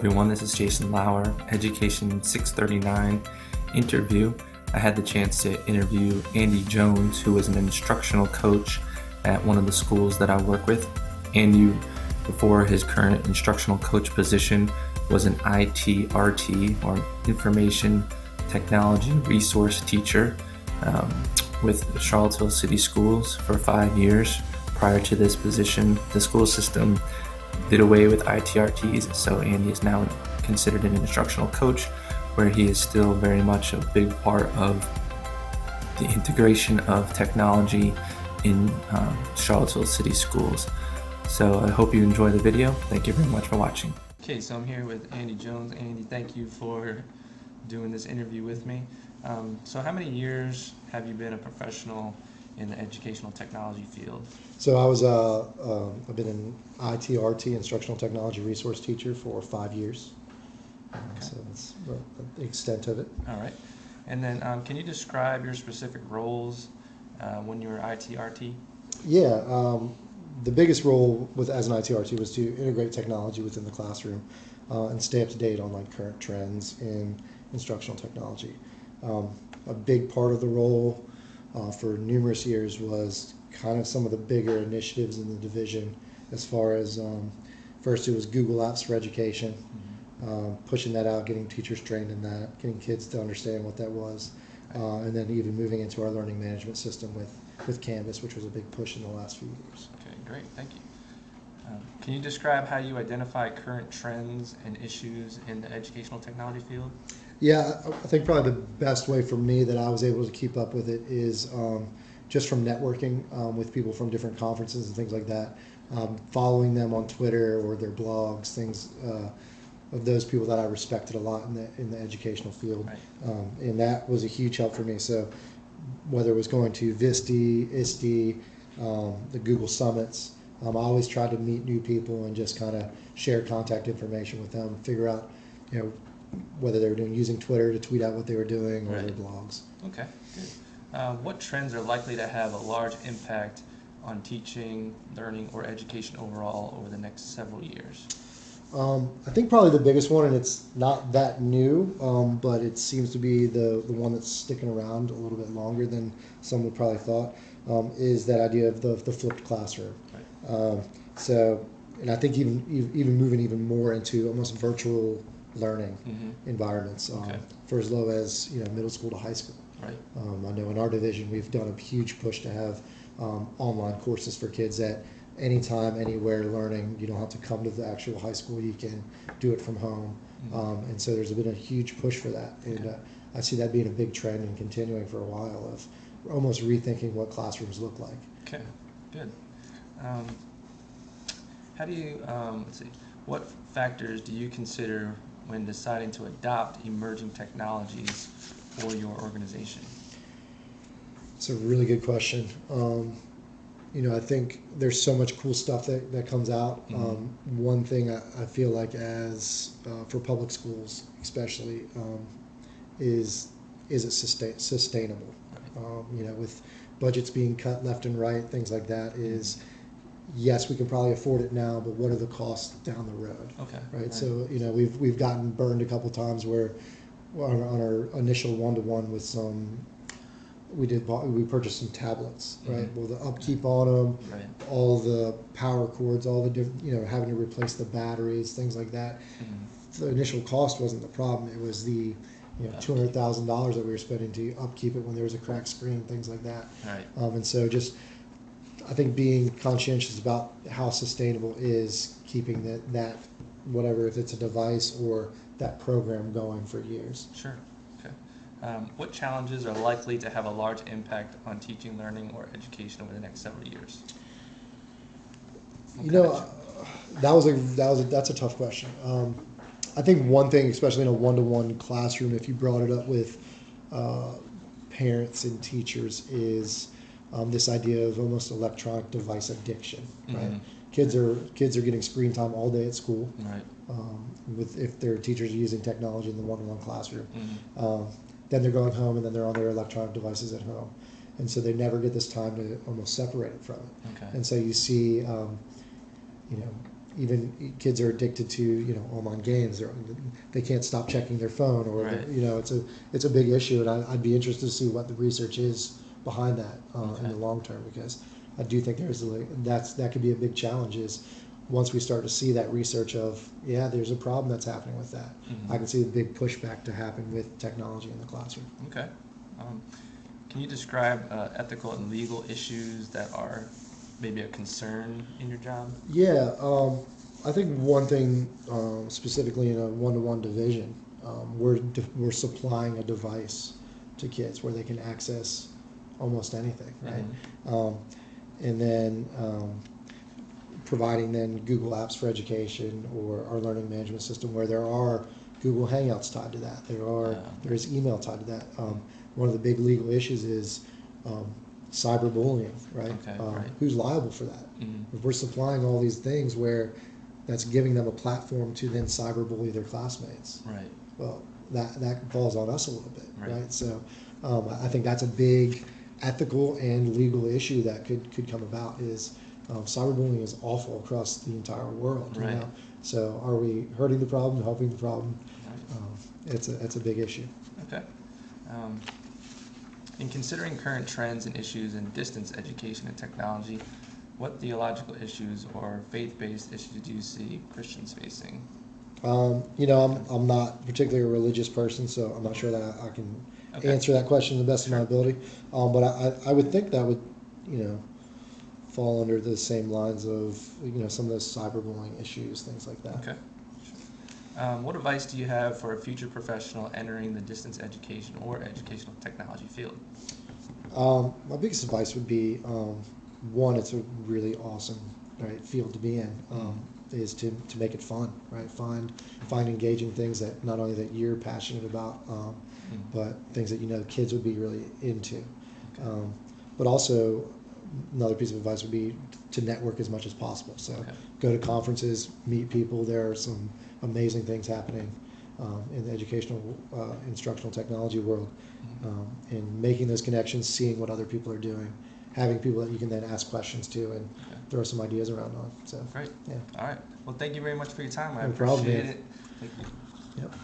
everyone, this is Jason Lauer, EDUC639 interview. I had the chance to interview Andy Jones, who is an instructional coach at one of the schools that I work with. Andy, before his current instructional coach position, was an ITRT, or Information Technology Resource Teacher, with the Charlottesville City Schools for 5 years. Prior to this position, the school system did away with ITRTs, so Andy is now considered an instructional coach, where he is still very much a big part of the integration of technology in Charlottesville City Schools. So I hope you enjoy the video. Thank you very much for watching. Okay, so I'm here with Andy Jones. Andy, thank you for doing this interview with me. So how many years have you been a professional in the educational technology field? So I've been an ITRT, Instructional Technology Resource Teacher, for 5 years. Okay. So that's the extent of it. All right. And then can you describe your specific roles when you were ITRT? Yeah, the biggest role as an ITRT was to integrate technology within the classroom and stay up to date on current trends in instructional technology. A big part of the role for numerous years was kind of some of the bigger initiatives in the division, as far as first it was Google Apps for Education, pushing that out, getting teachers trained in that, getting kids to understand what that was, and then even moving into our learning management system with Canvas, which was a big push in the last few years. Okay, great, thank you. Can you describe how you identify current trends and issues in the educational technology field? Yeah, I think probably the best way for me that I was able to keep up with it is just from networking with people from different conferences and things like that, following them on Twitter or their blogs, things of those people that I respected a lot in the educational field. Right. And that was a huge help for me. So whether it was going to VISTE, ISTE, the Google Summits, I always tried to meet new people and just kind of share contact information with them, figure out, whether they were using Twitter to tweet out what they were doing, or right, their blogs. Okay, good. What trends are likely to have a large impact on teaching, learning, or education overall over the next several years? I think probably the biggest one, and it's not that new, but it seems to be the one that's sticking around a little bit longer than some would probably thought, is that idea of the flipped classroom. Right. And I think even moving even more into almost virtual learning environments, Okay, for as low as middle school to high school. right. I know in our division we've done a huge push to have online courses for kids at anytime, anywhere learning. You don't have to come to the actual high school. You can do it from home. And so there's been a huge push for that. And I see that being a big trend and continuing for a while, of almost rethinking what classrooms look like. Okay, good. How do you, let's see, what factors do you consider when deciding to adopt emerging technologies for your organization? It's a really good question. I think there's so much cool stuff that comes out. One thing I feel like for public schools especially, is it sustainable? With budgets being cut left and right, things like that, is yes, we can probably afford it now, but what are the costs down the road? Okay. Right. So we've gotten burned a couple times where on our initial one-to-one with we purchased some tablets, right? Well, the upkeep on them, right, all the power cords, all the different, having to replace the batteries, things like that. The initial cost wasn't the problem. It was the $200,000 that we were spending to upkeep it when there was a cracked screen, things like that. Right. And so I think being conscientious about how sustainable is keeping that whatever, if it's a device or that program, going for years. Sure. Okay. What challenges are likely to have a large impact on teaching, learning, or education over the next several years? That's a tough question. I think one thing, especially in a one-to-one classroom, if you brought it up with parents and teachers, is this idea of almost electronic device addiction. Right? Kids are getting screen time all day at school. Right. If their teachers are using technology in the one-to-one classroom, then they're going home and then they're on their electronic devices at home, and so they never get this time to almost separate it from it. Okay. And so you see, even kids are addicted to, you know, online games. They can't stop checking their phone, or Right. you know, it's a big issue, and I'd be interested to see what the research is behind that in the long term, because I do think that could be a big challenge. Is once we start to see that research of, yeah, there's a problem that's happening with that, I can see the big pushback to happen with technology in the classroom. Okay. Can you describe ethical and legal issues that are maybe a concern in your job? Yeah, I think one thing specifically in a one-to-one division, we're supplying a device to kids where they can access almost anything, right? And then providing then Google Apps for Education, or our learning management system, where there are Google Hangouts tied to that. There's email tied to that. One of the big legal issues is cyberbullying, right? Okay, right. Who's liable for that? If we're supplying all these things where that's giving them a platform to then cyberbully their classmates, Right. well, that falls on us a little bit, Right. right? So I think that's a big ethical and legal issue that could come about. Is cyberbullying is awful across the entire world, Right. you know? So are we hurting the problem, helping the problem? Right. It's a big issue. Okay. In considering current trends and issues in distance education and technology, what theological issues or faith-based issues do you see Christians facing? You know, I'm not particularly a religious person, so I'm not sure that I can answer that question to the best of my ability. But I would think that would, you know, fall under the same lines of, you know, some of those cyberbullying issues, things like that. Okay. What advice do you have for a future professional entering the distance education or educational technology field? My biggest advice would be, one, it's a really awesome, right, field to be in. Is to make it fun, right? Find engaging things that not only that you're passionate about, but things that you know the kids would be really into. But also, another piece of advice would be to network as much as possible. So go to conferences, meet people. There are some amazing things happening in the educational, instructional technology world, and making those connections, seeing what other people are doing, having people that you can then ask questions to and throw some ideas around on. So great. Yeah. All right. Well, thank you very much for your time. I No problem, appreciate man. it. Thank you. Yep.